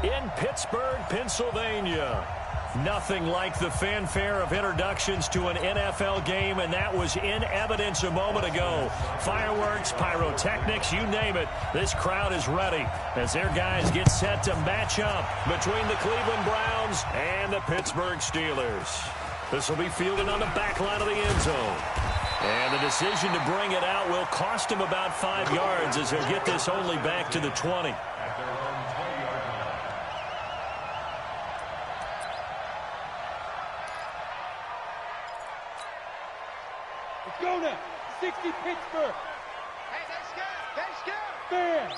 in Pittsburgh, Pennsylvania. Nothing like the fanfare of introductions to an NFL game, and that was in evidence a moment ago. Fireworks, pyrotechnics, you name it. This crowd is ready as their guys get set to match up between the Cleveland Browns and the Pittsburgh Steelers. This will be fielded on the back line of the end zone. And the decision to bring it out will cost him about 5 yards as he'll get this only back to the 20. Go now. 60 Pittsburgh. Hey, let's go. Let's go. Bam.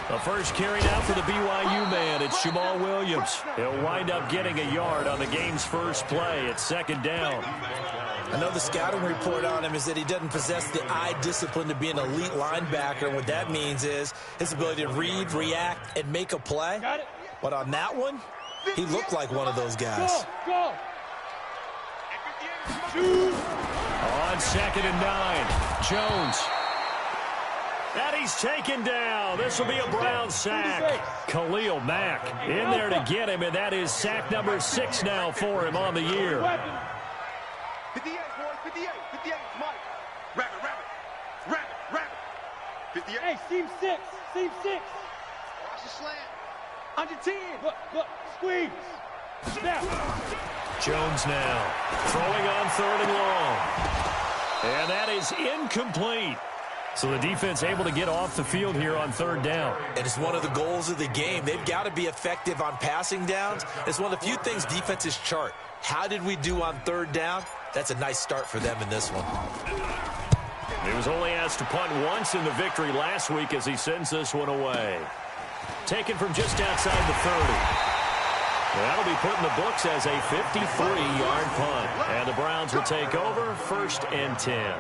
The first carry now for the BYU man. It's Jamal Williams. He'll wind up getting a yard on the game's first play. It's second down. I know the scouting report on him is that he doesn't possess the eye discipline to be an elite linebacker. And what that means is his ability to read, react, and make a play. Got it. But on that one, he looked like one of those guys. Go. On 2nd and 9, Jones. And he's taken down. This will be a Brown sack. Khalil Mack in there to get him, and that is sack number 6 now for him on the year. 58, boys, 58, 58, Mike. Rabbit. 58. Hey, seam 6. Watch the slant. Under 10. Look, squeeze. Snap. Jones now throwing on 3rd and long. And that is incomplete. So the defense able to get off the field here on 3rd down. And it's one of the goals of the game. They've got to be effective on passing downs. It's one of the few things defenses chart. How did we do on 3rd down? That's a nice start for them in this one. He was only asked to punt once in the victory last week as he sends this one away. Taken from just outside the 30. That'll be put in the books as a 53-yard punt. And the Browns will take over 1st and 10.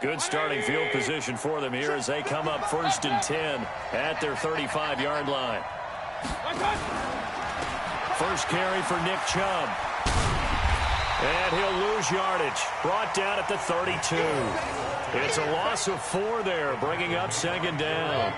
Good starting field position for them here as they come up 1st and 10 at their 35-yard line. First carry for Nick Chubb. And he'll lose yardage. Brought down at the 32. It's a loss of 4 there, bringing up 2nd down.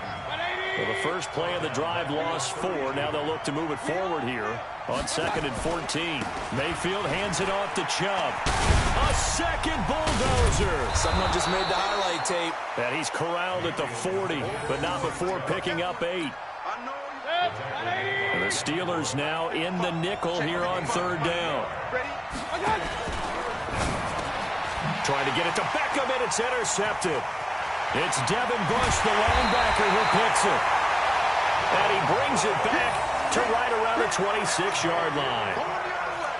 Well, the first play of the drive lost 4. Now they'll look to move it forward here on 2nd and 14. Mayfield hands it off to Chubb. A second bulldozer. Someone just made the highlight tape. And he's corralled at the 40, but not before picking up 8. And the Steelers now in the nickel here on 3rd down. Trying to get it to Beckham, and it's intercepted. It's Devin Bush, the linebacker, who picks it. And he brings it back to right around the 26-yard line.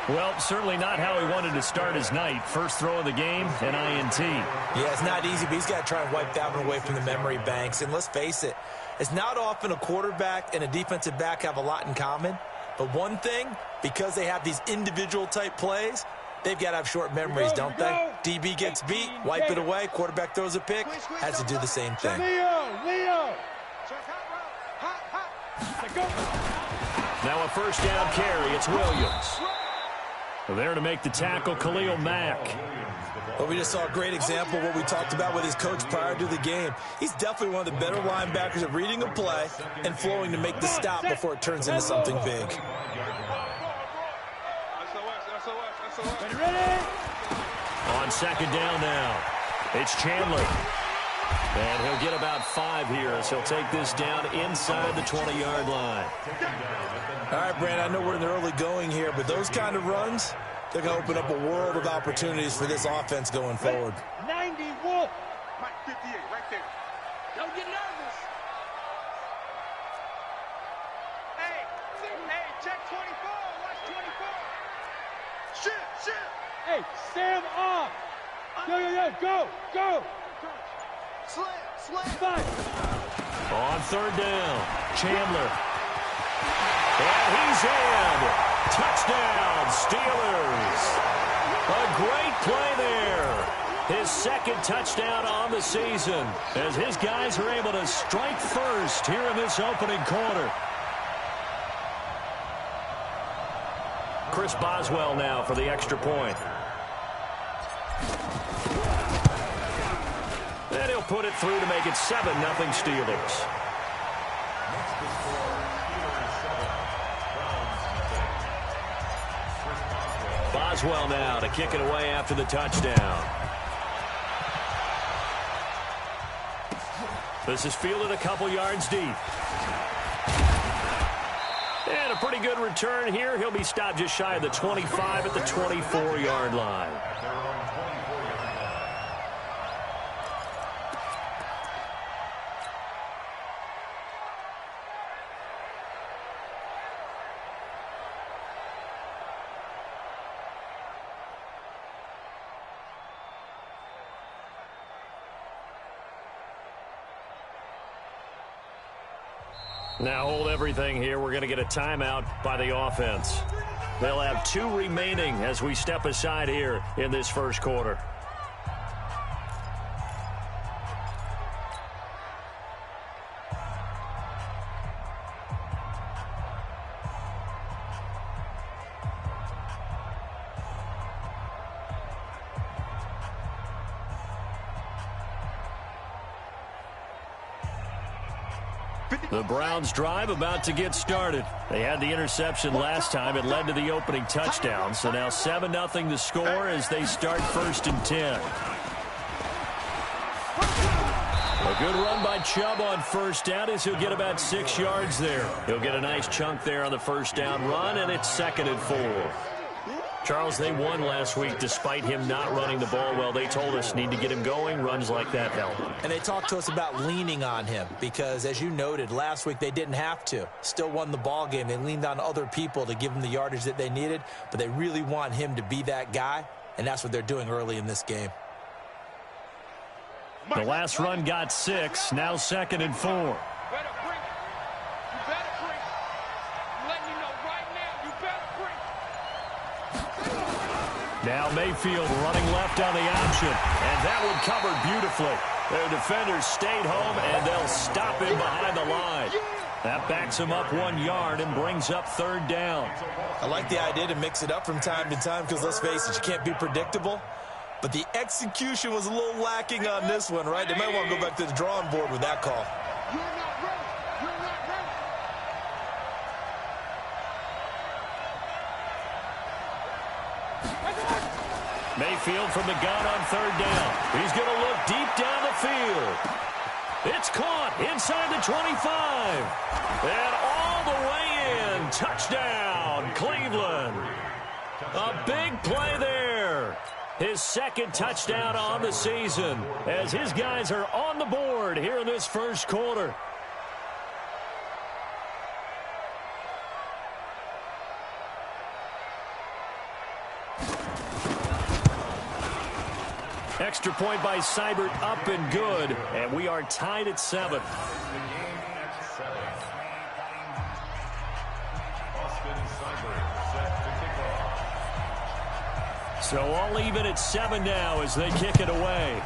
Well, certainly not how he wanted to start his night. First throw of the game, an INT. Yeah, it's not easy, but he's got to try and wipe that one away from the memory banks. And let's face it, it's not often a quarterback and a defensive back have a lot in common. But one thing, because they have these individual type plays, they've got to have short memories, don't they? DB gets beat, wipe it away, quarterback throws a pick, has to do the same thing. Leo. Now a first down carry, it's Williams. There to make the tackle, Khalil Mack. Well, we just saw a great example of what we talked about with his coach prior to the game. He's definitely one of the better linebackers at reading a play and flowing to make the stop before it turns into something big. Ready? On 2nd down now, it's Chandler. And he'll get about 5 here as he'll take this down inside the 20-yard line. All right, Brandon, I know we're in the early going here, but those kind of runs, they're going to open up a world of opportunities for this offense going forward. 90 Wolf. Mike, 58, right there. Don't get nervous. Hey, check 24. Watch 24. Shit. Hey, Sam off. Go. Slam. Five. On 3rd down, Chandler. And he's in. Touchdown, Steelers. A great play there. His 2nd touchdown on the season as his guys are able to strike first here in this opening quarter. Chris Boswell now for the extra point. And he'll put it through to make it 7-0 Steelers. Boswell now to kick it away after the touchdown. This is fielded a couple yards deep. And a pretty good return here. He'll be stopped just shy of the 25 at the 24-yard line. Now hold everything here. We're going to get a timeout by the offense. They'll have 2 remaining as we step aside here in this first quarter. The Browns drive about to get started. They had the interception last time. It led to the opening touchdown. So now 7-0 the score as they start 1st and 10. A good run by Chubb on first down as he'll get about 6 yards there. He'll get a nice chunk there on the first down run, and it's 2nd and 4. Charles, they won last week despite him not running the ball well. They told us need to get him going. Runs like that help. And they talked to us about leaning on him because, as you noted, last week they didn't have to. Still won the ball game. They leaned on other people to give them the yardage that they needed, but they really want him to be that guy, and that's what they're doing early in this game. The last run got 6. Now 2nd and 4. Now Mayfield running left on the option, and that one covered beautifully. Their defenders stayed home, and they'll stop him behind the line. That backs him up 1 yard and brings up 3rd down. I like the idea to mix it up from time to time because, let's face it, you can't be predictable. But the execution was a little lacking on this one, right? They might want to go back to the drawing board with that call. Mayfield from the gun on 3rd down. He's going to look deep down the field. It's caught inside the 25. And all the way in. Touchdown, Cleveland. A big play there. His 2nd touchdown on the season as his guys are on the board here in this first quarter. Extra point by Seibert, up and good, and we are tied at 7. So all even at 7 now as they kick it away.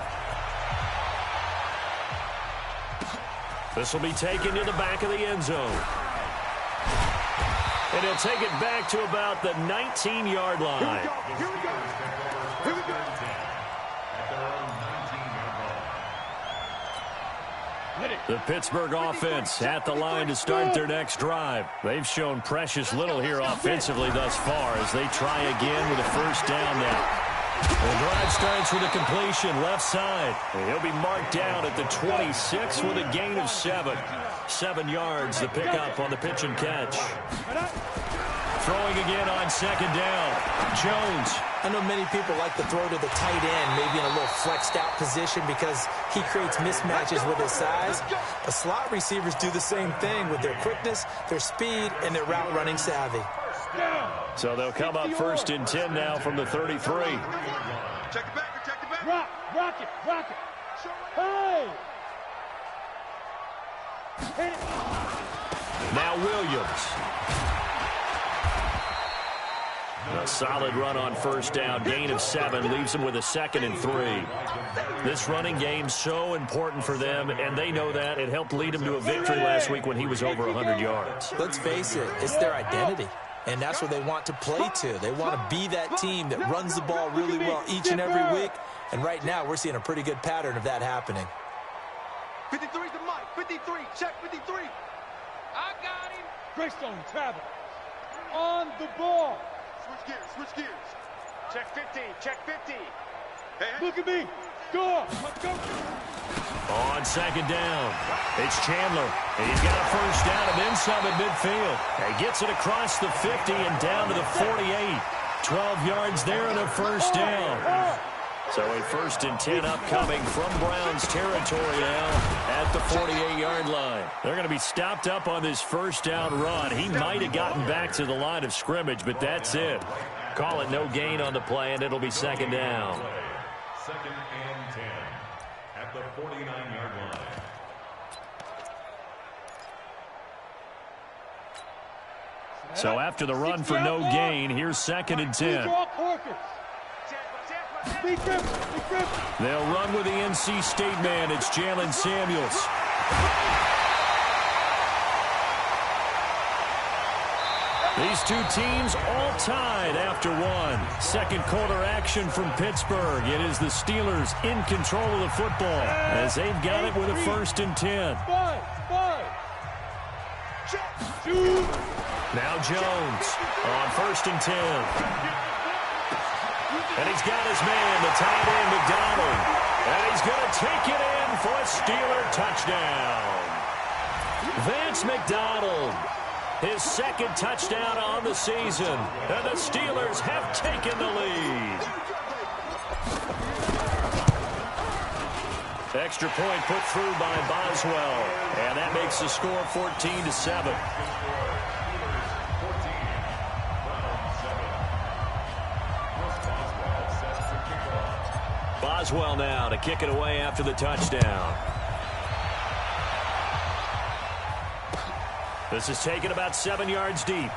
This will be taken to the back of the end zone. And he'll take it back to about the 19-yard line. Here we go. Here we go. The Pittsburgh offense at the line to start their next drive. They've shown precious little here offensively thus far as they try again with a first down now. The drive starts with a completion left side. And he'll be marked down at the 26 with a gain of 7. 7 yards the pickup on the pitch and catch. Throwing again on 2nd down. Jones. I know many people like to throw to the tight end, maybe in a little flexed out position because he creates mismatches with his size. But slot receivers do the same thing with their quickness, their speed, and their route running savvy. So they'll come up 1st and 10 now from the 33. Check it back, check it back. Rock it. Hey! Hit it. Now Williams. A solid run on first down. Gain of 7 leaves him with a 2nd and 3. This running game so important for them, and they know that. It helped lead him to a victory last week when he was over 100 yards. Let's face it, it's their identity. And that's what they want to play to. They want to be that team that runs the ball really well each and every week. And right now, we're seeing a pretty good pattern of that happening. 53's the mic. 53. Check 53. I got him. Greystone travel. On the ball. Switch gears. Switch gears. Check 15. Check 15. Hey. Look at me. Go. Let's go. On second down, it's Chandler. He's got a first down and then some at midfield. He gets it across the 50 and down to the 48. 12 yards there and a first down. So a 1st and 10 upcoming from Browns territory now at the 48-yard line. They're going to be stopped up on this first down run. He might have gotten back to the line of scrimmage, but that's it. Call it no gain on the play, and it'll be second down. 2nd and 10 at the 49-yard line. So after the run for no gain, here's 2nd and 10. They'll run with the NC State man. It's Jalen Samuels. These two teams all tied after one. Second quarter action from Pittsburgh. It is the Steelers in control of the football as they've got it with a 1st and 10. Now Jones on 1st and 10. And he's got his man, the tight end, McDonald. And he's going to take it in for a Steeler touchdown. Vance McDonald, his 2nd touchdown on the season. And the Steelers have taken the lead. Extra point put through by Boswell. And that makes the score 14-7. Boswell now to kick it away after the touchdown. This is taken about 7 yards deep.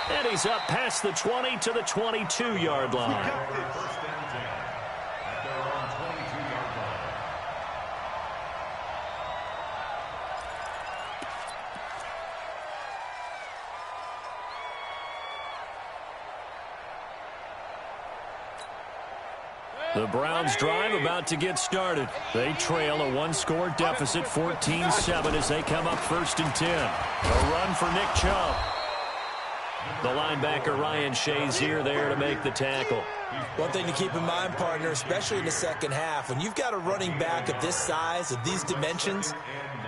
And he's up past the 20 to the 22-yard line. The Browns drive about to get started. They trail a one-score deficit, 14-7, as they come up 1st and 10. A run for Nick Chubb. The linebacker Ryan Shazier there to make the tackle. One thing to keep in mind, partner, especially in the second half, when you've got a running back of this size, of these dimensions,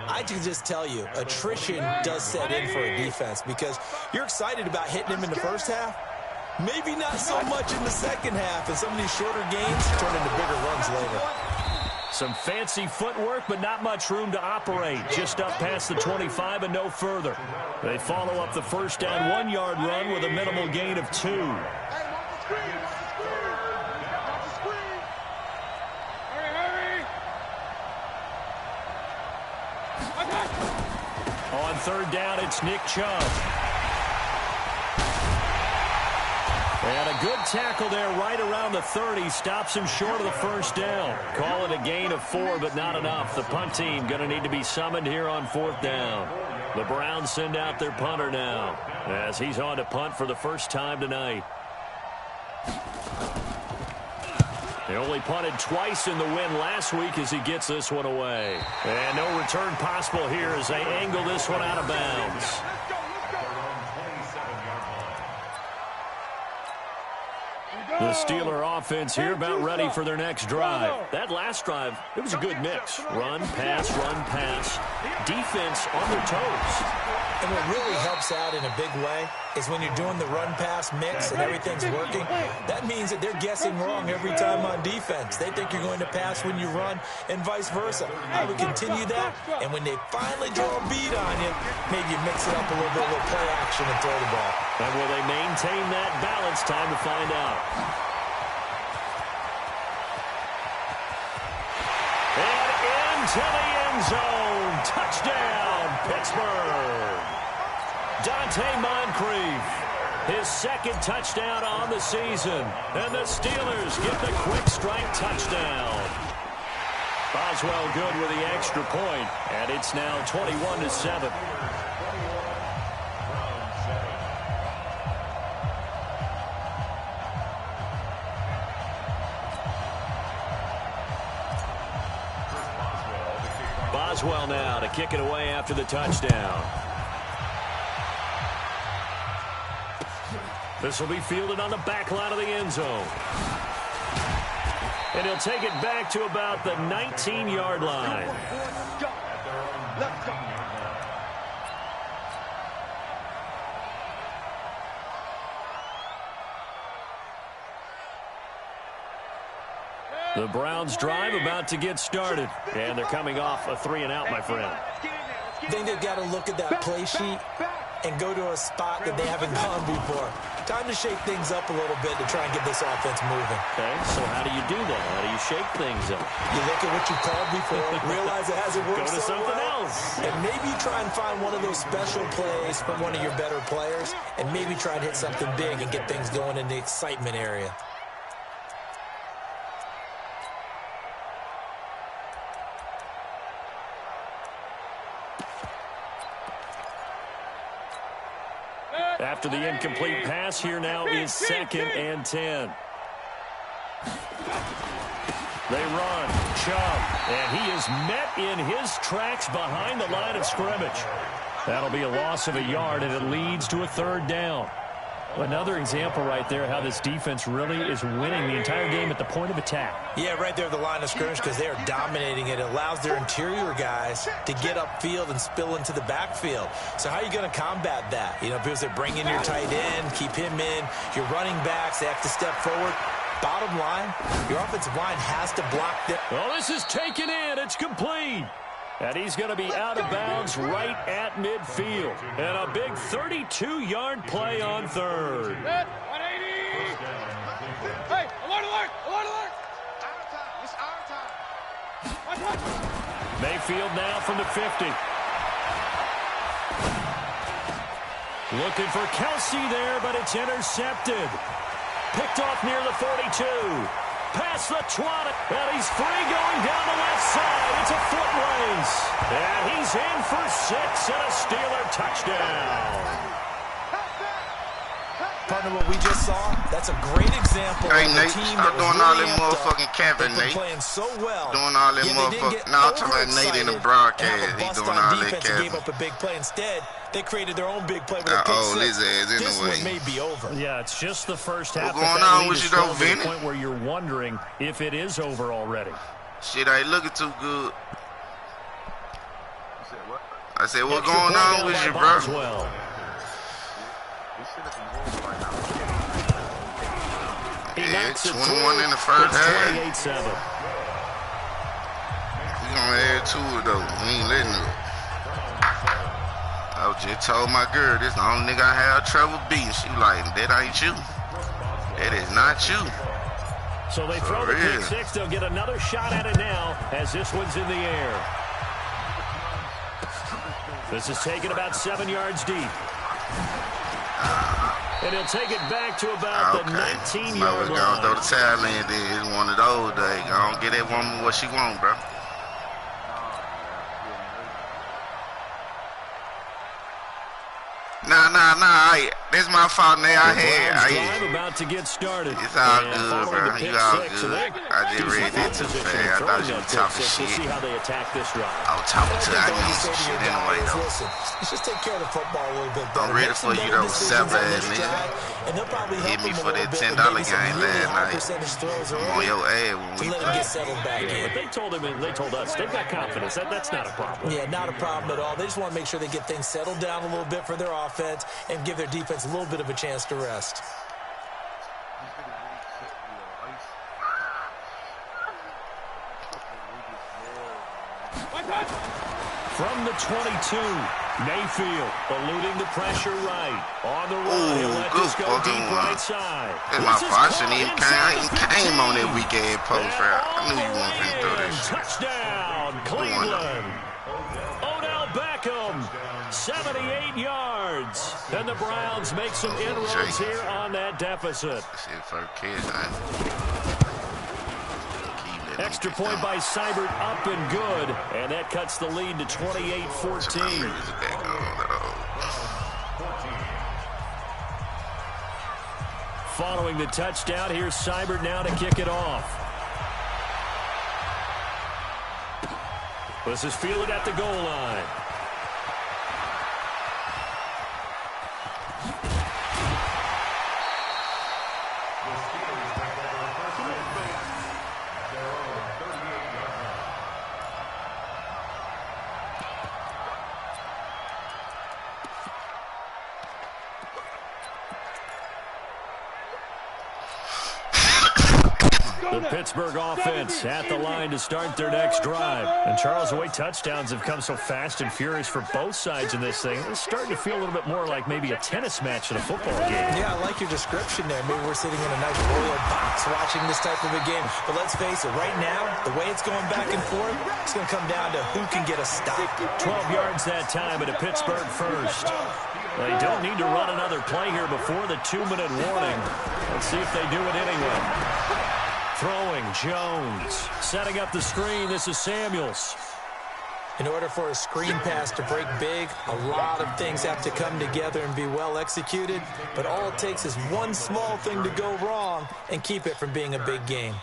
I can just tell you, attrition does set in for a defense because you're excited about hitting him in the first half. Maybe not so much in the second half, and some of these shorter gains turn into bigger runs later. Some fancy footwork, but not much room to operate. Just up past the 25 and no further. They follow up the first down 1-yard run with a minimal gain of 2. On 3rd down, it's Nick Chubb. And a good tackle there right around the 30. Stops him short of the first down. Call it a gain of 4, but not enough. The punt team going to need to be summoned here on 4th down. The Browns send out their punter now as he's on to punt for the first time tonight. He only punted twice in the win last week as he gets this one away. And no return possible here as they angle this one out of bounds. The Steeler offense here about ready for their next drive. That last drive, it was a good mix. Run, pass, defense on their toes. And what really helps out in a big way is when you're doing the run-pass mix and everything's working, that means that they're guessing wrong every time on defense. They think you're going to pass when you run and vice versa. I would continue that, and when they finally draw a beat on you, maybe you mix it up a little bit with play action and throw the ball. And will they maintain that balance? Time to find out. And into the end zone. Touchdown, Pittsburgh. Dante Moncrief, his 2nd touchdown on the season. And the Steelers get the quick strike touchdown. Boswell good with the extra point, and it's now 21-7. Boswell now to kick it away after the touchdown. This will be fielded on the back line of the end zone. And he'll take it back to about the 19-yard line. Let's go. Let's go. The Browns drive about to get started. And they're coming off a 3-and-out, my friend. I think they've got to look at that play sheet and go to a spot that they haven't gone before. Time to shake things up a little bit to try and get this offense moving. Okay, so how do you do that? How do you shake things up? You look at what you called before, realize it hasn't worked Go to so something well, else. and maybe try and find one of those special plays from one of your better players, and maybe try and hit something big and get things going in the excitement area. After the incomplete pass, here now is 2nd and 10. They run, Chubb, and he is met in his tracks behind the line of scrimmage. That'll be a loss of a yard, and it leads to a 3rd down. Another example right there how this defense really is winning the entire game at the point of attack. Yeah, right there at the line of scrimmage because they are dominating it. It allows their interior guys to get upfield and spill into the backfield. So how are you going to combat that? You know, because they bring in your tight end, keep him in. Your running backs, they have to step forward. Bottom line, your offensive line has to block them. Well, this is taken in. It's complete. And he's going to be out of bounds right at midfield. And a big 32-yard play on 3rd. 180. Hey, alert, alert, alert, alert. Our time. It's our time. Watch. Mayfield now from the 50. Looking for Kelsey there, but it's intercepted. Picked off near the 42. Past the 20. And he's free going down the left side. It's a foot race. And he's in for 6 and a Steeler touchdown. Partner, what we just saw, that's a great example Hey, of a Nate, team stop that was doing all really that amped motherfucking up. camping, They've been Nate. playing so well. Doing all that Yeah, they didn't get motherfucking. Now I'm talking about Nate in the broadcast. and have a He bust doing on all that defense and gave camping. up a big play. Instead, they created their own big play with a pick Oh, six. his ass This anyway. one may be over. Yeah, it's just the first half. What's going that on lead with is you though, slowing to the Vinny? point where you're wondering if it is over already. Shit ain't looking too good. I said, what Extra going point on down with by you, bro? Boswell. He Yeah, knocks it 21 through. in the first half. It's 28-7. We gonna add to it though. We ain't letting it. I just told my girl this the only nigga I have trouble beating. She like, that ain't you. That is not you. So they throw the pick six. They'll get another shot at it now as this one's in the air. This is taken about 7 yards deep. And he'll take it back to about the 19-yard line. Gonna throw the towel in there. It's one of those days. Gonna get that woman what she want, bro. Nah. This my fault, man. Drive about to get started. It's all And good, bro. You all good. I just read that too fast. I thought you were talking shit. We'll see how they attack this drive. I was talking to I need some shit anyway, though. Listen, let's just take care of the football a little bit better. I'm ready for you, though. Seven, nigga. And they'll probably Hit help me him for a that little bit $10 with maybe some game really last high night. percentage throws I'm early on your ass when to we let him play. get settled back in. But they told us they've got confidence. That's not a problem. Yeah, not a problem at all. They just want to make sure they get things settled down a little bit for their offense and give their defense a little bit of a chance to rest. From the 22, Mayfield eluding the pressure right. On the run, he'll let this go deep right side. That's my fault. I shouldn't even came on that weak ass post route. I knew you weren't finna throw that shit. Touchdown, Cleveland. Odell Beckham, 78 yards. And the Browns make some inroads here on that deficit. Shit, first catch, man. Extra point by Seibert, up and good. And that cuts the lead to 28-14. Following the touchdown, here's Seibert now to kick it off. This is fielded at the goal line. The Pittsburgh offense at the line to start their next drive. And Charles, the way touchdowns have come so fast and furious for both sides in this thing, it's starting to feel a little bit more like maybe a tennis match than a football game. Yeah, I like your description there. Maybe we're sitting in a nice royal box watching this type of a game. But let's face it, right now, the way it's going back and forth, it's going to come down to who can get a stop. 12 yards that time at a Pittsburgh first. They don't need to run another play here before the 2-minute warning. Let's see if they do it anyway. Throwing, Jones. Setting up the screen, this is Samuels. In order for a screen pass to break big, a lot of things have to come together and be well executed. But all it takes is one small thing to go wrong and keep it from being a big game.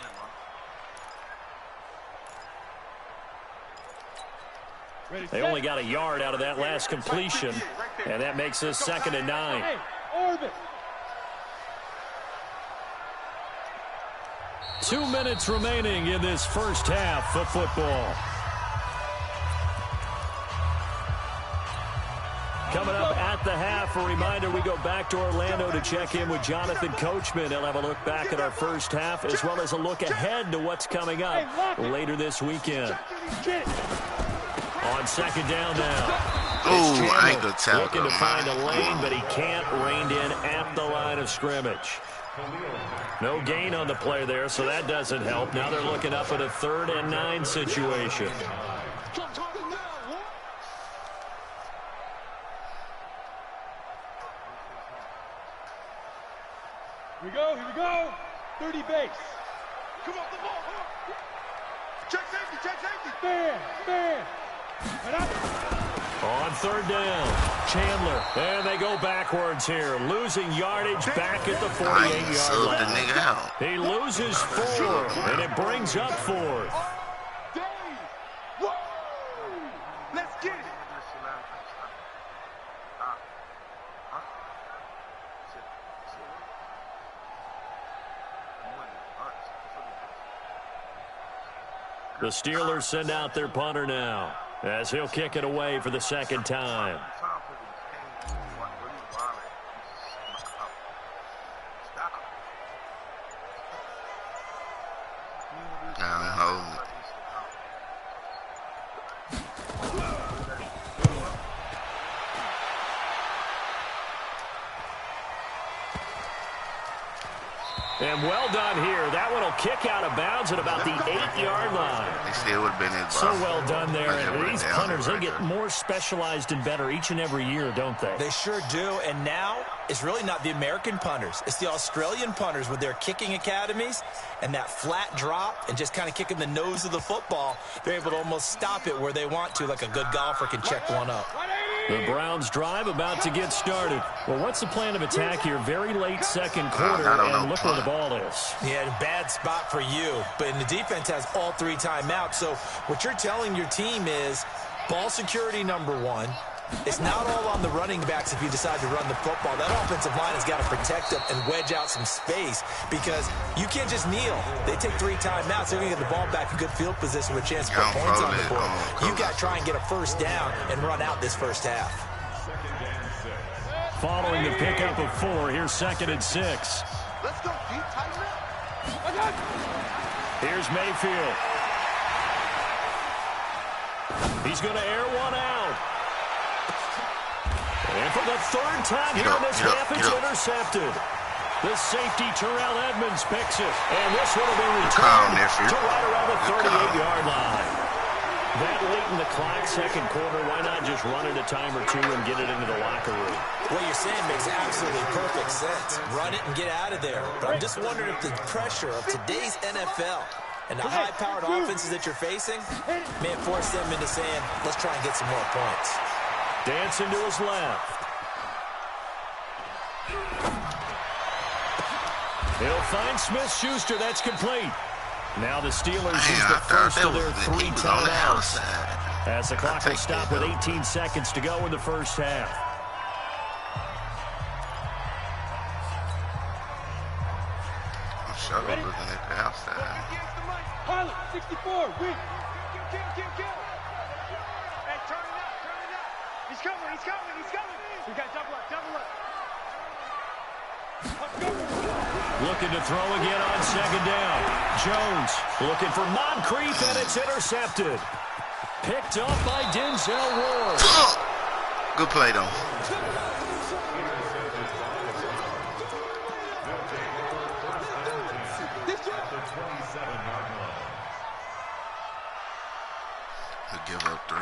They only got a yard out of that last completion, and that makes this 2nd and 9. Hey, orbit. 2 minutes remaining in this first half of football. Coming up at the half, a reminder, we go back to Orlando to check in with Jonathan Coachman. He'll have a look back at our first half as well as a look ahead to what's coming up later this weekend. On 2nd down now. Oh, ankle tackle. Looking to find a lane, but he can't rein in at the line of scrimmage. No gain on the play there, so that doesn't help. Now they're looking up at a 3rd and 9 situation. Here we go, here we go. 30 base. Come on, the ball. Check safety. Man. Right up. On 3rd down, Chandler. And they go backwards here. Losing yardage back at the 48-yard line. The nigga out. He loses 4, and it brings up 4th. Let's get it. The Steelers send out their punter now, as he'll kick it away for the 2nd time. And well done here. That one will kick out of bounds at about the 8-yard line. They still would have been in. So well done there. And these punters, they get more specialized and better each and every year, don't they? They sure do. And now it's really not the American punters. It's the Australian punters with their kicking academies and that flat drop and just kind of kicking the nose of the football. They're able to almost stop it where they want to, like a good golfer can check one up. The Browns drive about to get started. Well, what's the plan of attack here? Very late 2nd quarter, and look where the ball is. Yeah, bad spot for you. But the defense has all 3 timeouts. So what you're telling your team is ball security number 1. It's not all on the running backs if you decide to run the football. That offensive line has got to protect them and wedge out some space because you can't just kneel. They take 3 timeouts. They're going to get the ball back in good field position with a chance to put points on the board. You got to try and get a 1st down and run out this first half. Following the pickup of 4, here's 2nd and 6. Let's go, deep, tighten up. Here's Mayfield. He's going to air one out. And for the 3rd time here in this half, it's intercepted. The safety, Terrell Edmonds, picks it. And this one will be returned to right around the 38-yard line. That late in the clock, 2nd quarter, why not just run it a time or 2 and get it into the locker room? What you're saying makes absolutely perfect sense. Run it and get out of there. But I'm just wondering if the pressure of today's NFL and the high-powered offenses that you're facing may force them into saying, let's try and get some more points. Dancing to his left. He'll find Smith-Schuster. That's complete. Now the Steelers use the first of their 3 timeouts. As the clock will stop with 18 seconds to go in the first half. I'm sure looking at the outside. Pilot, 64, win. Hey, turn it up, turn it up. He's coming, he's coming, he's coming. We got double up, double up. Looking to throw again on second down. Jones looking for Moncrief, and it's intercepted. Picked up by Denzel Ward. Good play, though. He'll give up 3.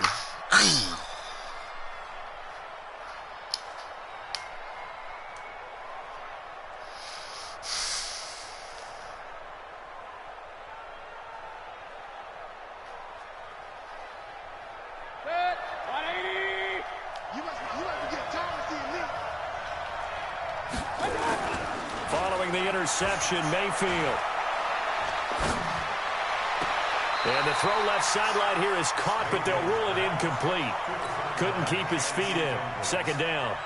Following the interception, Mayfield. And the throw left sideline here is caught, but they'll rule it incomplete. Couldn't keep his feet in. Second down.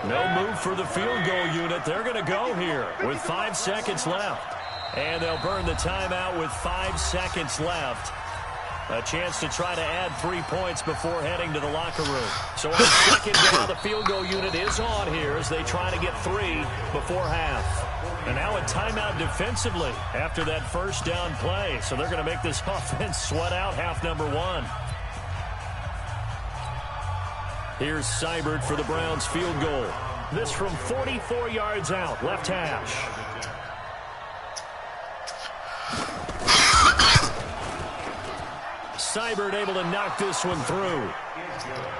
No move for the field goal unit. They're going to go here with 5 seconds left. And they'll burn the timeout with 5 seconds left. A chance to try to add 3 points before heading to the locker room. So on second down, the field goal unit is on here as they try to get 3 before half. And now a timeout defensively after that first down play. So they're going to make this offense sweat out half number 1. Here's Seibert for the Browns field goal. This from 44 yards out, left hash. Seibert able to knock this one through.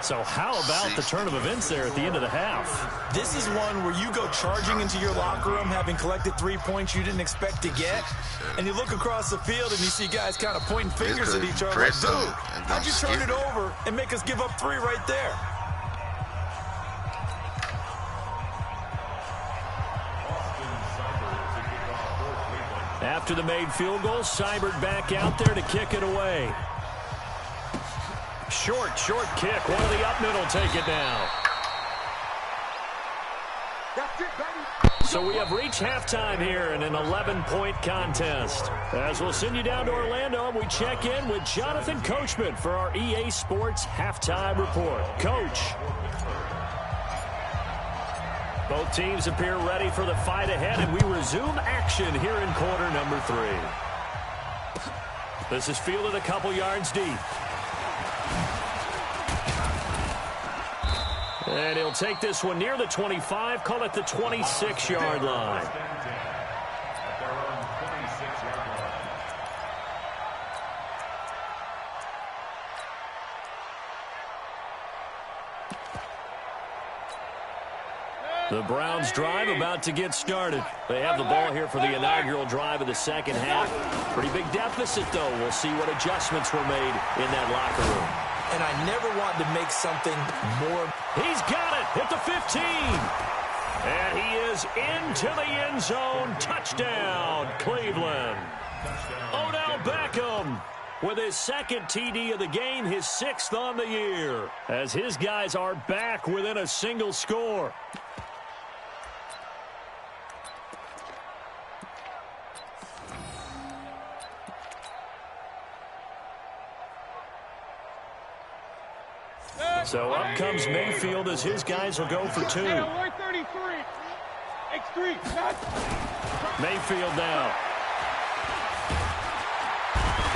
So how about the turn of events there at the end of the half? This is one where you go charging into your locker room having collected 3 points you didn't expect to get, and you look across the field and you see guys kind of pointing fingers at each other like, dude, how'd you turn it over and make us give up 3 right there? After the made field goal, Seibert back out there to kick it away. Short kick. One of the up middle take it down. That's it, baby. So we have reached halftime here in an 11-point contest. As we'll send you down to Orlando, we check in with Jonathan Coachman for our EA Sports Halftime Report. Coach. Both teams appear ready for the fight ahead, and we resume action here in quarter number 3. This is fielded a couple yards deep. And he'll take this one near the 25, call it the 26-yard line. The Browns drive about to get started. They have the ball here for the inaugural drive of the second half. Pretty big deficit, though. We'll see what adjustments were made in that locker room. And I never wanted to make something more. He's got it at the 15. And he is into the end zone. Touchdown, Cleveland. Odell Beckham with his second TD of the game, his 6th on the year, as his guys are back within a single score. So up comes Mayfield as his guys will go for 2. Mayfield now.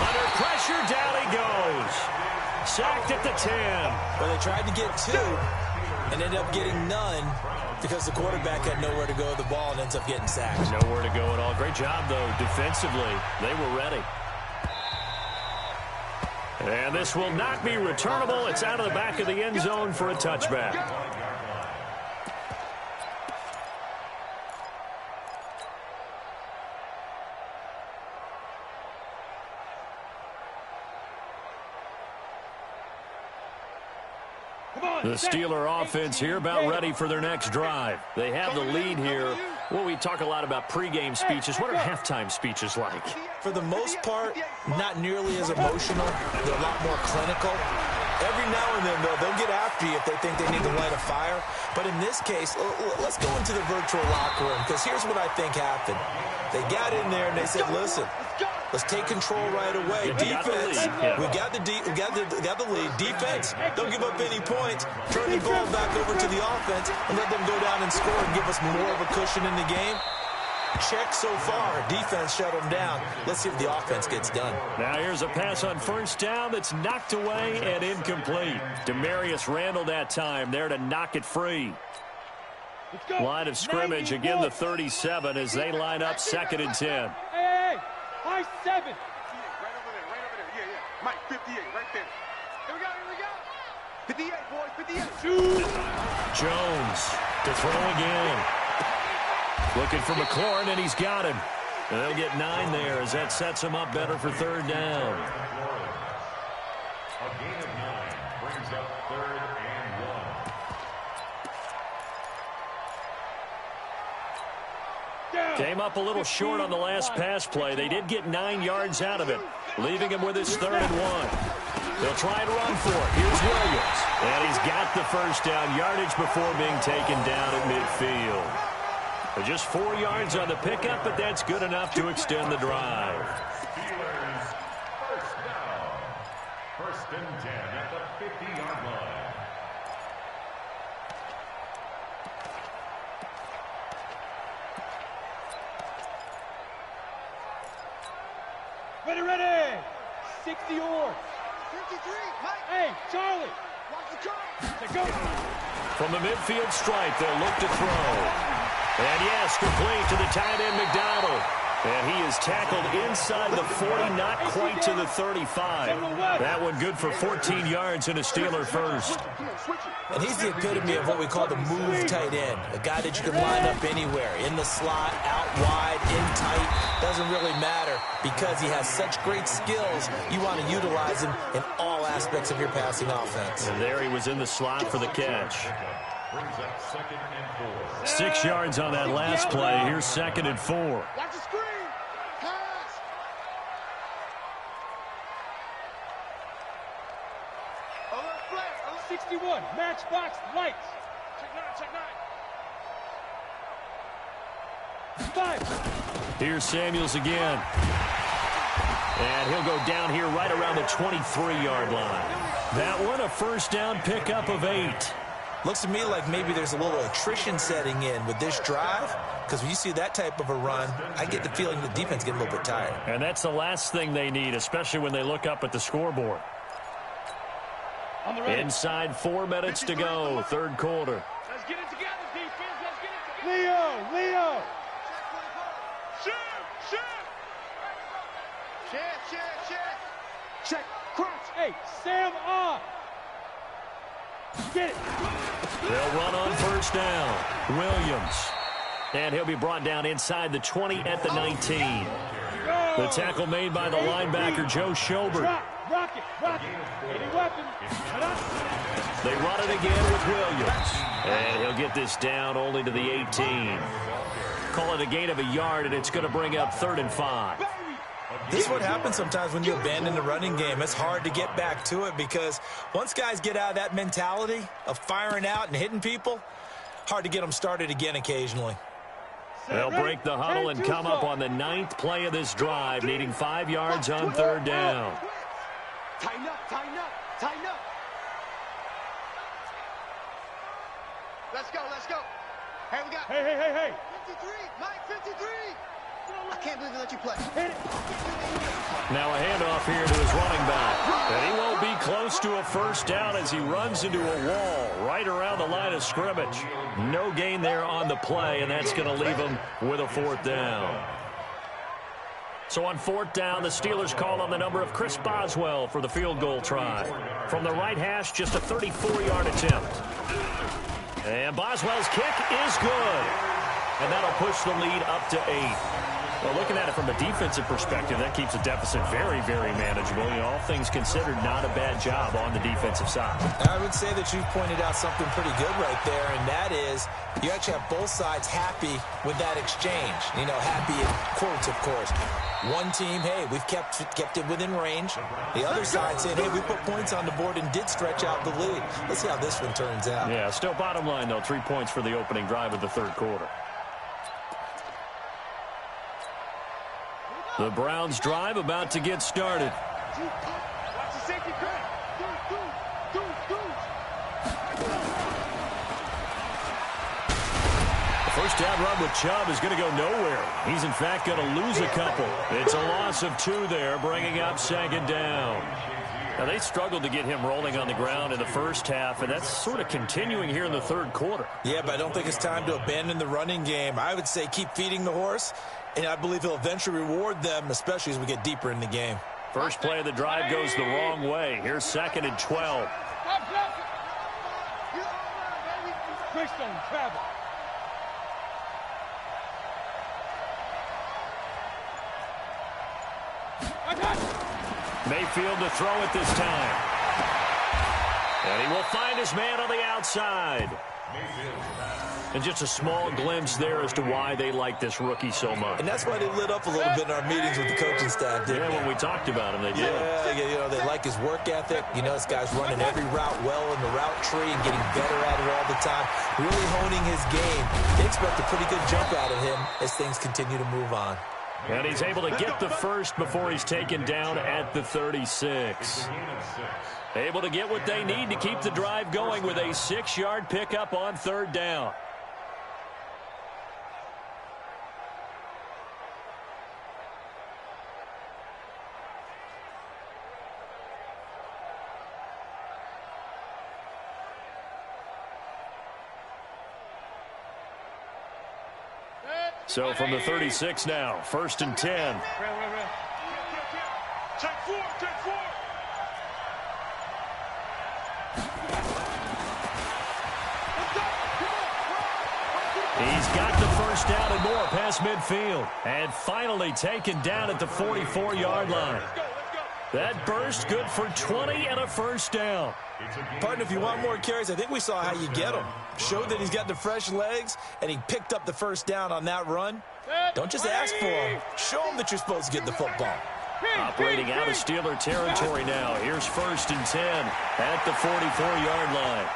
Under pressure, down he goes. Sacked at the 10. Well, they tried to get 2 and ended up getting none because the quarterback had nowhere to go with the ball and ends up getting sacked. Nowhere to go at all. Great job, though, defensively. They were ready. And this will not be returnable. It's out of the back of the end zone for a touchback. The Steeler offense here about ready for their next drive. They have the lead here Well, we talk a lot about pregame speeches. What are halftime speeches like? For the most part, not nearly as emotional. They're a lot more clinical. Every now and then, though, they'll get after you if they think they need to light a fire. But in this case, let's go into the virtual locker room, because here's what I think happened. They got in there and they said, listen, let's take control right away. Defense, we got the lead. Defense, don't give up any points. Turn the ball back over to the offense and let them go down and score and give us more of a cushion in the game. Check so far. Defense shut them down. Let's see if the offense gets done. Now here's a pass on first down that's knocked away and incomplete. Demarius Randall that time there to knock it free. Line of scrimmage, again the 37 as they line up 2nd and 10. Hey, high 7. Right over there, right over there. Yeah. Mike, 58, right there. Here we go. 58, boys, 58. Jones to throw again. Looking for McLaurin, and he's got him. They'll get 9 there as that sets him up better for 3rd down. A gain of 9 brings up 3rd and 1. Came up a little short on the last pass play. They did get 9 yards out of it, leaving him with his 3rd and 1. They'll try and run for it. Here's Williams. And he's got the first down yardage before being taken down at midfield. Just 4 yards on the pickup, but that's good enough to extend the drive. Steelers, first down. 1st and 10 at the 50-yard line. Ready. 60 yards. 53, Mike. Hey, Charlie. Watch the car. Let's go. From the midfield stripe, they'll look to throw. And yes, complete to the tight end, McDonald. And he is tackled inside the 40, not quite to the 35. That one good for 14 yards and a Steeler first. And he's the epitome of what we call the move tight end. A guy that you can line up anywhere. In the slot, out wide, in tight. Doesn't really matter because he has such great skills. You want to utilize him in all aspects of your passing offense. And there he was in the slot for the catch. Brings up 2nd and 4. 6 yards on that last play. Here's 2nd and 4. Watch the screen. Pass. Alert flag. 61. Matchbox lights. Check 9. 5. Here's Samuels again. And he'll go down here right around the 23-yard line. That one, a first down pickup of 8. Looks to me like maybe there's a little attrition setting in with this drive, because when you see that type of a run, I get the feeling the defense getting a little bit tired. And that's the last thing they need, especially when they look up at the scoreboard. Inside 4 minutes to go, 3rd quarter. Let's get it together, defense. Let's get it together. Leo. Shoot. Check. Crouch. Hey, Sam on. Get it. They'll run on first down. Williams. And he'll be brought down inside the 20 at the 19. The tackle made by the linebacker, Joe Schobert. Rock it. Any weapon. They run it again with Williams. And he'll get this down only to the 18. Call it a gain of a yard, and it's going to bring up 3rd and 5. This is what happens sometimes when you abandon the running game. It's hard to get back to it because once guys get out of that mentality of firing out and hitting people, hard to get them started again occasionally. They'll break the huddle and come up on the 9th play of this drive, needing 5 yards on 3rd down. Tighten up. Let's go. Hey, we got. Hey. 53, Mike, 53. I can't believe they let you play. Now a handoff here to his running back. And he won't be close to a first down as he runs into a wall right around the line of scrimmage. No gain there on the play, and that's going to leave him with a 4th down. So on 4th down, the Steelers call on the number of Chris Boswell for the field goal try. From the right hash, just a 34-yard attempt. And Boswell's kick is good. And that'll push the lead up to 8. Well, looking at it from a defensive perspective, that keeps the deficit very, very manageable. You know, all things considered, not a bad job on the defensive side. I would say that you've pointed out something pretty good right there, and that is you actually have both sides happy with that exchange. You know, happy in quotes, of course. One team, hey, we've kept it within range. The other side saying, hey, we put points on the board and did stretch out the lead. Let's see how this one turns out. Yeah, still bottom line, though, 3 points for the opening drive of the third quarter. The Browns drive about to get started. Watch the safety crack. The first down run with Chubb is going to go nowhere. He's, in fact, going to lose a couple. It's a loss of 2 there, bringing up second down. Now, they struggled to get him rolling on the ground in the first half, and that's sort of continuing here in the third quarter. Yeah, but I don't think it's time to abandon the running game. I would say keep feeding the horse, and I believe he'll eventually reward them, especially as we get deeper in the game. First play of the drive goes the wrong way. Here's 2nd and 12. Chris don't travel. Mayfield to throw it this time. And he will find his man on the outside. And just a small glimpse there as to why they like this rookie so much. And that's why they lit up a little bit in our meetings with the coaching staff, didn't they? When we talked about him, they did. Yeah, you know, they like his work ethic. You know, this guy's running every route well in the route tree and getting better at it all the time, really honing his game. They expect a pretty good jump out of him as things continue to move on. And he's able to get the first before he's taken down at the 36. Able to get what they need to keep the drive going with a 6-yard pickup on third down. So from the 36 now, 1st and 10. Take 4, take 4. He's got the first down and more past midfield. And finally taken down at the 44-yard line. That burst good for 20 and a first down. Partner, if you want more carries, I think we saw how you get them. Showed that he's got the fresh legs, and he picked up the first down on that run. Don't just ask for him. Show him that you're supposed to get the football. Operating out of Steeler territory now. Here's 1st and 10 at the 44-yard line.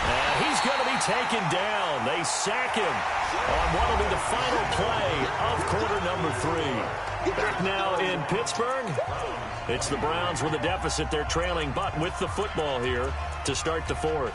And he's going to be taken down. They sack him on what will be the final play of quarter number 3. Back now in Pittsburgh. It's the Browns with a deficit. They're trailing, but with the football here to start the 4th.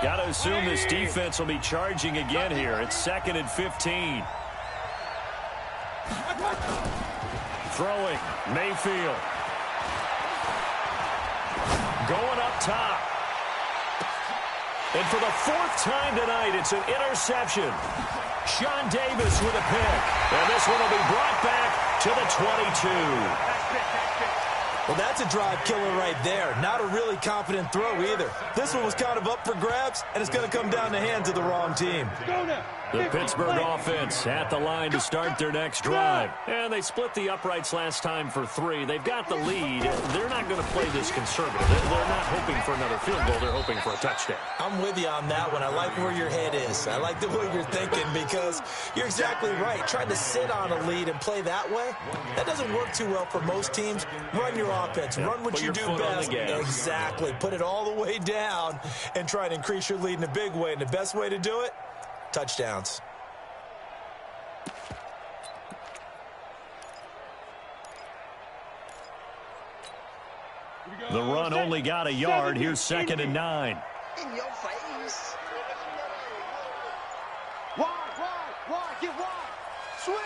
Got to assume this defense will be charging again here. It's 2nd and 15. Throwing, Mayfield. Going up top. And for the 4th time tonight, it's an interception. Sean Davis with a pick. And this one will be brought back to the 22. Well, that's a drive killer right there. Not a really confident throw either. This one was kind of up for grabs, and it's going to come down the hands of the wrong team. The Pittsburgh offense at the line to start their next drive. And they split the uprights last time for 3. They've got the lead. They're not going to play this conservative. They're not hoping for another field goal. They're hoping for a touchdown. I'm with you on that one. I like where your head is. I like the way you're thinking because you're exactly right. Trying to sit on a lead and play that way, that doesn't work too well for most teams. Run your offense. Run what you do best. Exactly. Put it all the way down and try and increase your lead in a big way. And the best way to do it, touchdowns. The run only got a yard. Here's 2nd and 9. In your face. Wide, get wide. Switch.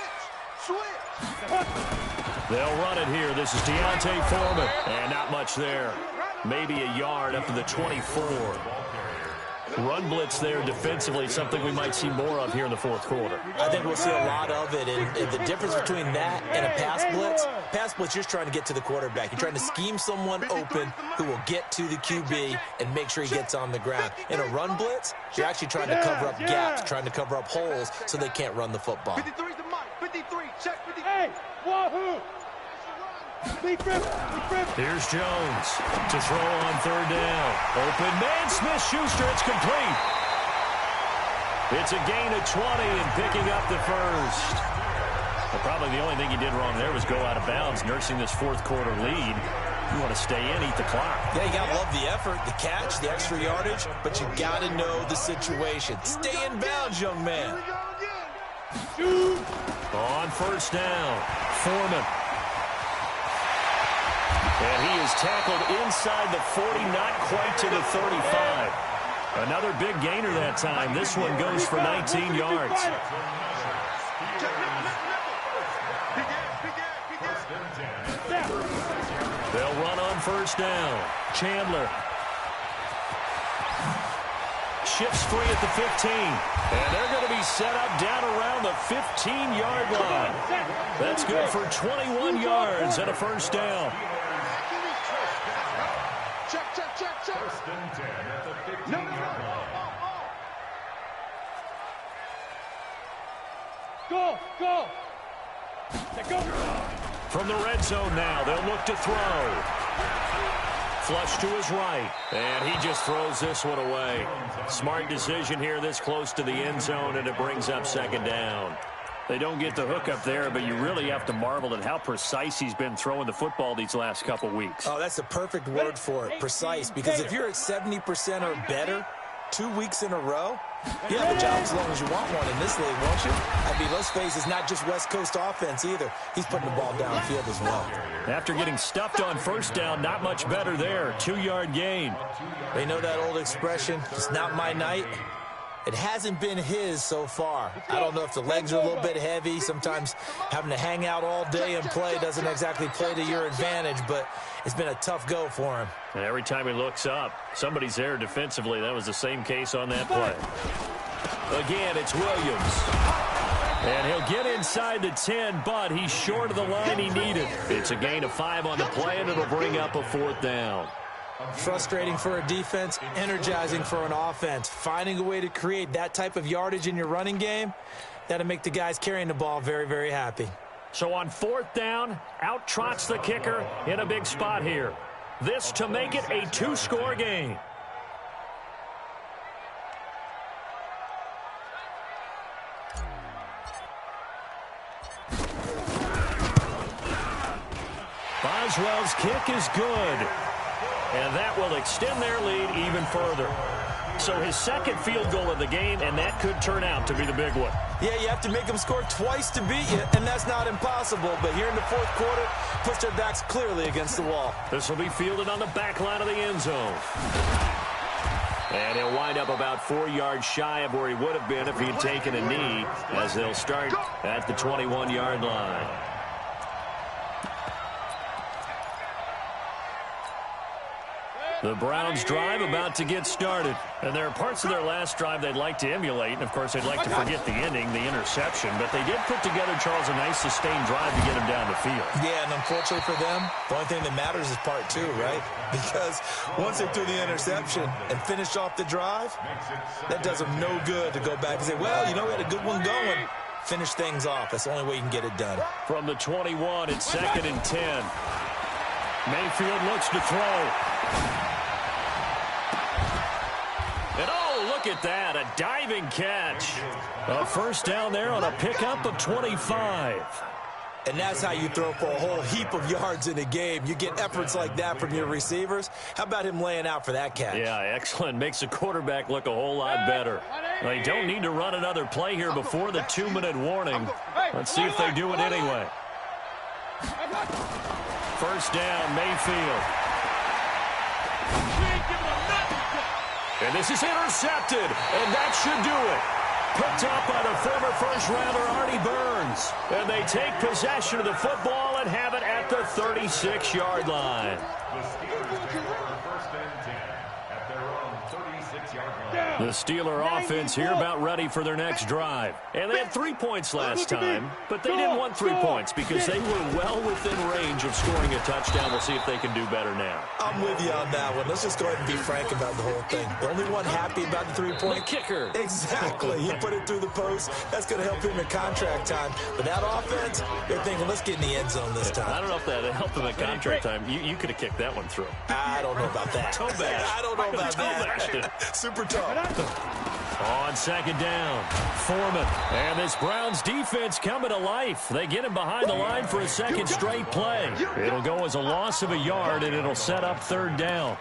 They'll run it here. This is Deontay Foreman. And not much there. Maybe a yard up to the 24. Run blitz there defensively, something we might see more of here in the fourth quarter. I think we'll see a lot of it, and the difference between that and a pass blitz, you're just trying to get to the quarterback. You're trying to scheme someone open who will get to the QB and make sure he gets on the ground. In a run blitz, you're actually trying to cover up gaps, trying to cover up holes so they can't run the football. 53 to Mike. 53. Check 53. Hey, wahoo! Here's Jones to throw on third down. Open man, Smith-Schuster, it's complete. It's a gain of 20 and picking up the first. Well, probably the only thing he did wrong there was go out of bounds, nursing this fourth quarter lead. You want to stay in, eat the clock. Yeah, you got to love the effort, the catch, the extra yardage, but you got to know the situation. Stay in bounds, young man. On first down, Foreman. And he is tackled inside the 40, not quite to the 35. Another big gainer that time. This one goes for 19 yards. They'll run on first down. Chandler shifts free at the 15. And they're going to be set up down around the 15-yard line. That's good for 21 yards and a first down. First and 10 at the 15-yard line. Go! From the red zone now, they'll look to throw. Flush to his right, and he just throws this one away. Smart decision here this close to the end zone, and it brings up second down. They don't get the hook up there, but you really have to marvel at how precise he's been throwing the football these last couple weeks. Oh, that's the perfect word for it, precise, because if you're at 70% or better 2 weeks in a row, you have a job as long as you want one in this league, won't you? I mean, let's face it, it's not just West Coast offense either. He's putting the ball downfield as well. After getting stuffed on first down, not much better there. 2-yard gain. They know that old expression, it's not my night. It hasn't been his so far. I don't know if the legs are a little bit heavy. Sometimes having to hang out all day and play doesn't exactly play to your advantage, but it's been a tough go for him. And every time he looks up, somebody's there defensively. That was the same case on that play. Again, it's Williams. And he'll get inside the 10, but he's short of the line he needed. It's a gain of 5 on the play, and it'll bring up a fourth down. Frustrating for a defense, energizing for an offense. Finding a way to create that type of yardage in your running game, that'll make the guys carrying the ball very, very happy. So on fourth down, out trots the kicker in a big spot here. This to make it a 2-score game. Boswell's kick is good. And that will extend their lead even further. So his second field goal of the game, and that could turn out to be the big one. Yeah, you have to make them score twice to beat you, and that's not impossible. But here in the fourth quarter, puts their backs clearly against the wall. This will be fielded on the back line of the end zone. And he'll wind up about 4 yards shy of where he would have been if he had taken a knee, as they'll start at the 21-yard line. The Browns drive about to get started. And there are parts of their last drive they'd like to emulate. And, of course, they'd like to forget the ending, the interception. But they did put together, Charles, a nice sustained drive to get him down the field. Yeah, and unfortunately for them, the only thing that matters is part 2, right? Because once they threw the interception and finished off the drive, that does them no good to go back and say, well, you know, we had a good one going. Finish things off. That's the only way you can get it done. From the 21, it's 2nd and 10. Mayfield looks to throw. And oh, look at that, a diving catch. A first down there on a pickup of 25. And that's how you throw for a whole heap of yards in a game. You get efforts like that from your receivers. How about him laying out for that catch? Yeah, excellent. Makes the quarterback look a whole lot better. They don't need to run another play here before the 2-minute warning. Let's see if they do it anyway. First down, Mayfield. And this is intercepted, and that should do it. Picked up by the former first-rounder Artie Burns. And they take possession of the football and have it at the 36-yard line. The Steelers take over first and 10 at their own 36. 6-yard line. The Steeler offense here about ready for their next drive. And they had 3 points last time, but they didn't want 3 points because they were well within range of scoring a touchdown. We'll see if they can do better now. I'm with you on that one. Let's just go ahead and be frank about the whole thing. The only one happy about the 3-point kicker. Exactly. He put it through the post. That's going to help him in contract time. But that offense, they're thinking, let's get in the end zone this time. I don't know if that helped him at contract time. You could have kicked that one through. I don't know about that. Toe bash. I don't know about that. Super tough. On second down, Foreman. And this Browns defense coming to life. They get him behind the line for a second straight play. It'll go as a loss of a yard, and it'll set up third down.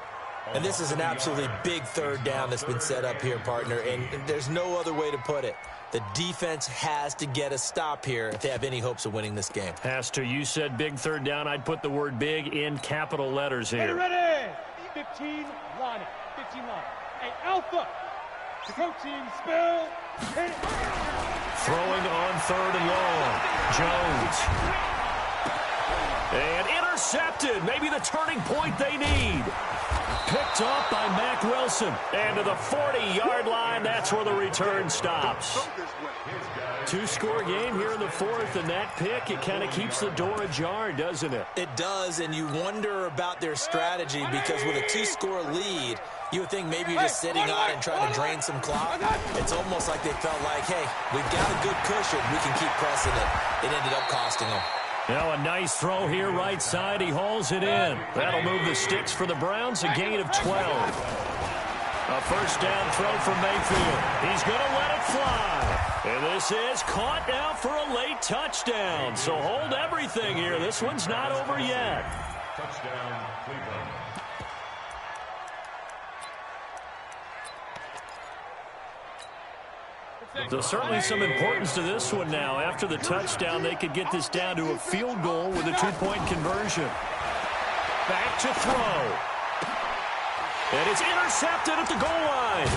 And this is an absolutely big third down that's been set up here, partner, and there's no other way to put it. The defense has to get a stop here if they have any hopes of winning this game. Has to. You said big third down. I'd put the word big in capital letters here. Ready. 15 line. 15 line. Hey, Alpha. Protein spill. Hit it. Throwing on third and long. Jones. And intercepted. Maybe the turning point they need. Picked off by Mack Wilson. And to the 40-yard line, that's where the return stops. 2-score game here in the fourth, and that pick, it kind of keeps the door ajar, doesn't it? It does, and you wonder about their strategy because with a 2-score lead, you would think maybe you're just sitting on and trying to drain some clock. It's almost like they felt like, hey, we've got a good cushion. We can keep pressing it. It ended up costing them. Now a nice throw here right side. He hauls it in. That'll move the sticks for the Browns, a gain of 12. A first down throw from Mayfield. He's going to let it fly. And this is caught now for a late touchdown. So hold everything here. This one's not over yet. Touchdown, Cleveland. There's certainly some importance to this one now. After the touchdown, they could get this down to a field goal with a 2-point conversion. Back to throw. And it's intercepted at the goal line.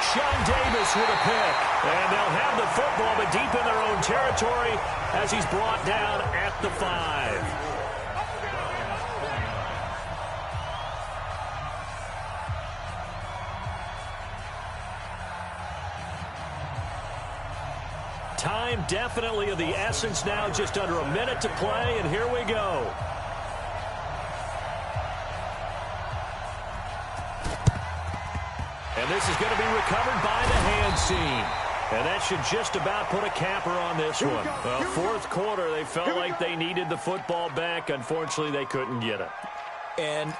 Sean Davis with a pick. And they'll have the football, but deep in their own territory as he's brought down at the 5. Time definitely of the essence now, just under a minute to play, and here we go. And this is going to be recovered by the hands team. And that should just about put a capper on this one. Well, fourth quarter, they felt like they needed the football back. Unfortunately, they couldn't get it. And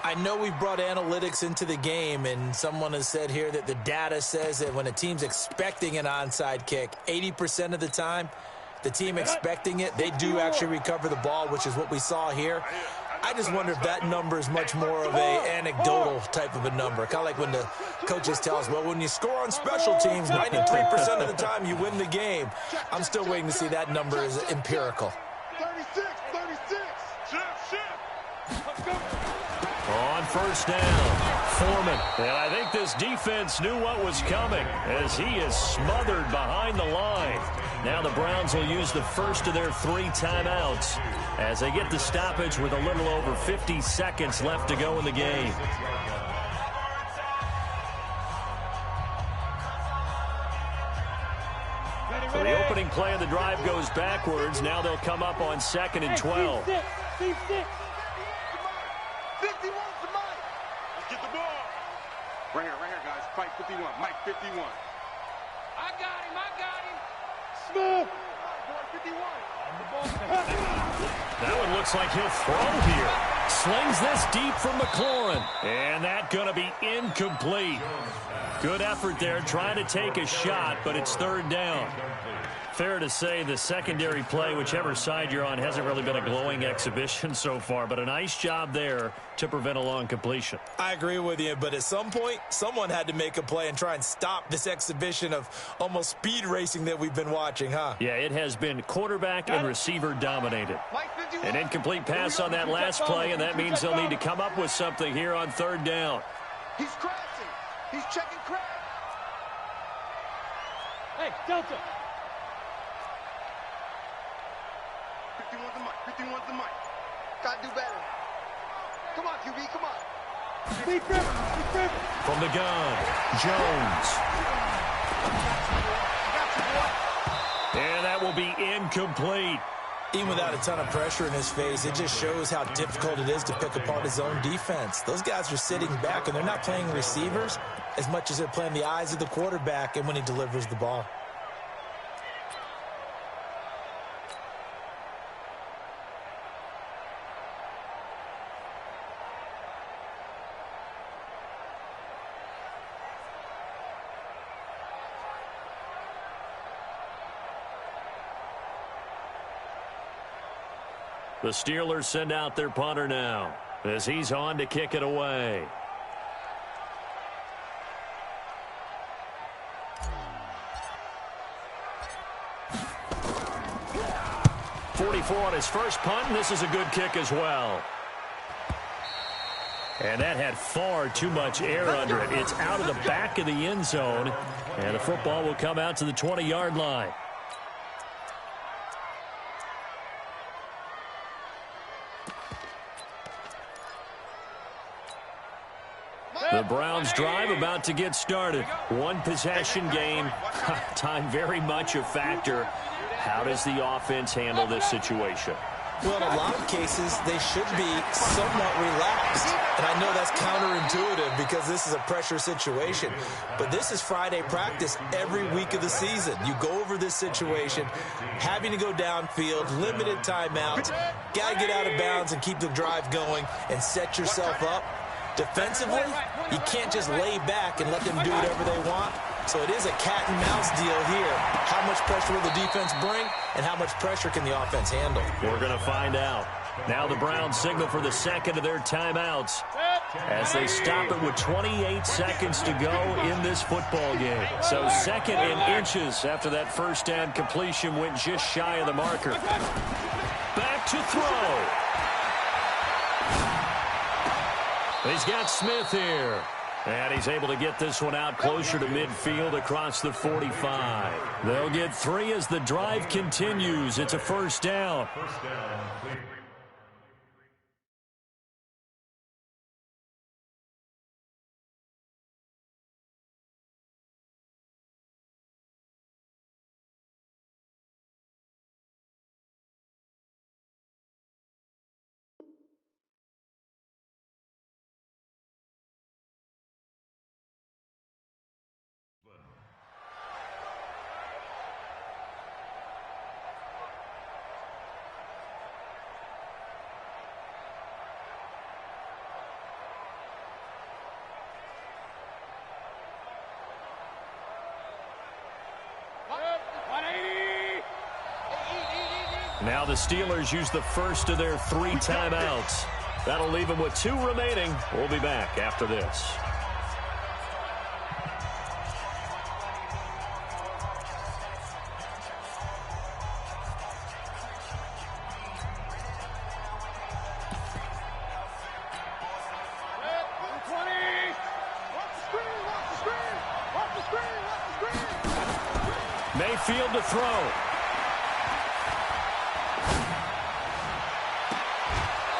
I know we've brought analytics into the game, and someone has said here that the data says that when a team's expecting an onside kick, 80% of the time, the team expecting it, they do actually recover the ball, which is what we saw here. I just wonder if that number is much more of a anecdotal type of a number. Kind of like when the coaches tell us, well, when you score on special teams, 93% of the time you win the game. I'm still waiting to see that number is empirical. 36. On first down, Foreman. And I think this defense knew what was coming as he is smothered behind the line. Now the Browns will use the first of their 3 timeouts as they get the stoppage with a little over 50 seconds left to go in the game. So the opening play of the drive goes backwards. Now they'll come up on 2nd and 12. 51 to Mike. Let's get the ball. Right here, guys. Fight 51. Mike 51. I got him. Smooth. Boy, 51. That one looks like he'll throw here. Slings this deep from McLaurin. And that's going to be incomplete. Good effort there, trying to take a shot, but it's third down. Fair to say the secondary play, whichever side you're on, hasn't really been a glowing exhibition so far, but a nice job there to prevent a long completion. I agree with you, but at some point, someone had to make a play and try and stop this exhibition of almost speed racing that we've been watching, huh? Yeah, it has been quarterback and receiver dominated. An incomplete pass on that last play, and that means they'll need to come up with something here on third down. He's crashing. He's checking crash. Hey, Delta. 51 to Mike. 51 to Mike. Gotta do better. Come on, QB, come on. From the gun, Jones. And that will be incomplete. Even without a ton of pressure in his face, it just shows how difficult it is to pick apart his own defense. Those guys are sitting back, and they're not playing receivers as much as they're playing the eyes of the quarterback and when he delivers the ball. The Steelers send out their punter now as he's on to kick it away. .44 on his first punt, and this is a good kick as well. And that had far too much air under it. It's out of the back of the end zone, and the football will come out to the 20-yard line. The Browns drive about to get started. One possession game. Time very much a factor. How does the offense handle this situation? Well, in a lot of cases, they should be somewhat relaxed. And I know that's counterintuitive because this is a pressure situation. But this is Friday practice every week of the season. You go over this situation, having to go downfield, limited timeouts, got to get out of bounds and keep the drive going and set yourself up. Defensively, you can't just lay back and let them do whatever they want. So it is a cat and mouse deal here. How much pressure will the defense bring, and how much pressure can the offense handle? We're going to find out. Now the Browns signal for the second of their timeouts as they stop it with 28 seconds to go in this football game. So second and inches after that first down completion went just shy of the marker. Back to throw. He's got Smith here. And he's able to get this one out closer to midfield across the 45. They'll get 3 as the drive continues. It's a first down. First down, please. Now the Steelers use the first of their 3 timeouts. That'll leave them with 2 remaining. We'll be back after this. Mayfield to throw.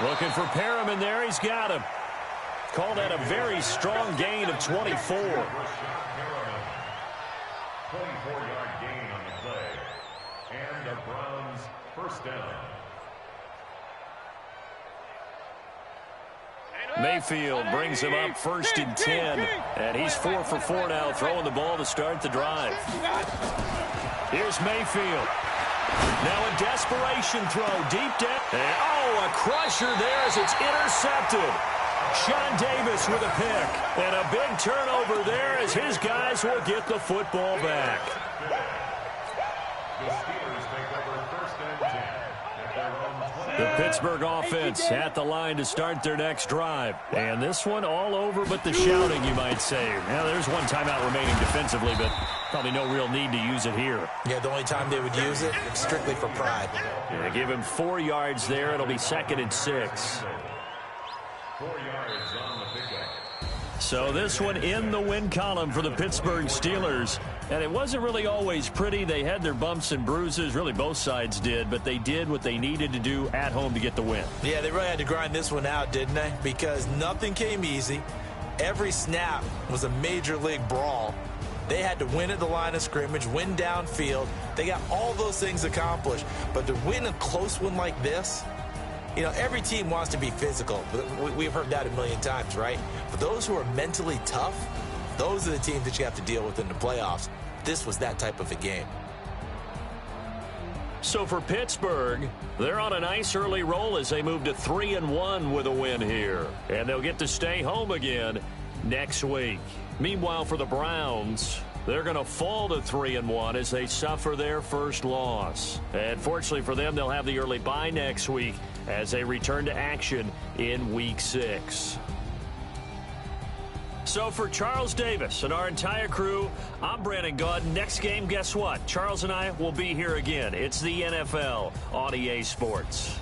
Looking for Perriman there. He's got him. Called that a very strong gain of 24. 24-yard gain on the play. And the Browns first down. Mayfield brings him up first and 10. And he's 4 for 4 now, throwing the ball to start the drive. Here's Mayfield. Now a desperation throw deep down. And, oh, a crusher there as it's intercepted. Sean Davis with a pick. And a big turnover there as his guys will get the football back. The Steelers take over first and 10 at their own 20. The Pittsburgh offense at the line to start their next drive. And this one all over but the shouting, you might say. Now, there's one timeout remaining defensively, but probably no real need to use it here. Yeah, the only time they would use it, strictly for pride. Yeah, give him 4 yards there. It'll be second and 6. 4 yards on the pickup. So this one in the win column for the Pittsburgh Steelers. And it wasn't really always pretty. They had their bumps and bruises. Really, both sides did. But they did what they needed to do at home to get the win. Yeah, they really had to grind this one out, didn't they? Because nothing came easy. Every snap was a major league brawl. They had to win at the line of scrimmage, win downfield. They got all those things accomplished. But to win a close one like this, you know, every team wants to be physical. We've heard that a million times, right? But those who are mentally tough, those are the teams that you have to deal with in the playoffs. This was that type of a game. So for Pittsburgh, they're on a nice early roll as they move to 3-1 with a win here. And they'll get to stay home again next week. Meanwhile, for the Browns, they're going to fall to 3-1 as they suffer their first loss. And fortunately for them, they'll have the early bye next week as they return to action in Week 6. So for Charles Davis and our entire crew, I'm Brandon Gaud. Next game, guess what? Charles and I will be here again. It's the NFL on EA Sports.